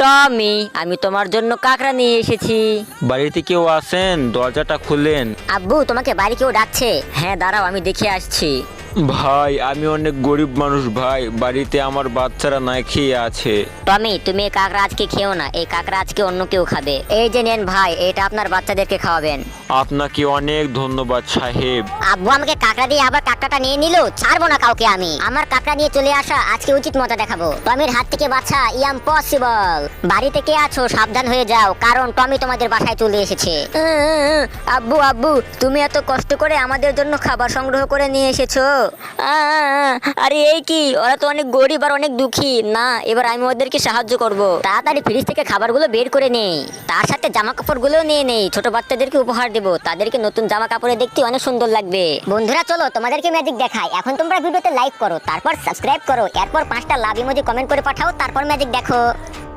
টমি, আমি তোমার জন্য কাঁকড়া নিয়ে এসেছি। বাড়িতে কেউ আছেন? দরজাটা খুলেন। আব্বু, তোমাকে বাড়ি কেউ ডাকছে। হ্যাঁ দাঁড়াও, আমি দেখে আসছি। ভাই, আমি অনেক গরিব মানুষ ভাই, বাড়িতে আমার বাচ্চারা নাই খেয়ে আছে। টমি, তুমি এই কাঁকড়া আজকে খেও না, এই কাঁকড়া আজকে অন্য কেউ খাবে। এই যে নেন ভাই, এটা আপনার বাচ্চাদেরকে খাওয়াবেন। আপনাকে অনেক ধন্যবাদ সাহেব। আব্বু আমাকে কাঁকড়া দিয়ে আবার কাঁকড়াটা নিয়ে নিল, ছাড়বো না কাউকে আমি। আমার কাঁকড়া নিয়ে চলে আসা আজকে উচিত মজা দেখাবো। টমির হাত থেকে বাঁচা ইম্পসিবল। বাড়িতে কে আছো সাবধান হয়ে যাও, কারণ টমি তোমাদের বাসায় চলে এসেছে। আব্বু আব্বু, তুমি এত কষ্ট করে আমাদের জন্য খাবার সংগ্রহ করে নিয়ে এসেছো। আরে এই কি, ওরা তো অনেক গরিব আর অনেক দুঃখী। না, এবার আমি ওদেরকে সাহায্য করব। তাড়াতাড়ি ফ্রিজ থেকে খাবারগুলো বের করে নেই, তার সাথে জামা কাপড়গুলো নিয়ে নেই। ছোট বাচ্চাদেরকে উপহার দেব, তাদেরকে নতুন জামা কাপড়ে দেখতে অনেক সুন্দর লাগবে। বন্ধুরা চলো তোমাদেরকে ম্যাজিক দেখাই। এখন তোমরা ভিডিওতে লাইক করো, তারপর সাবস্ক্রাইব করো, এরপর 5টা লাভ ইমোজি কমেন্ট করে পাঠাও, তারপর ম্যাজিক দেখো।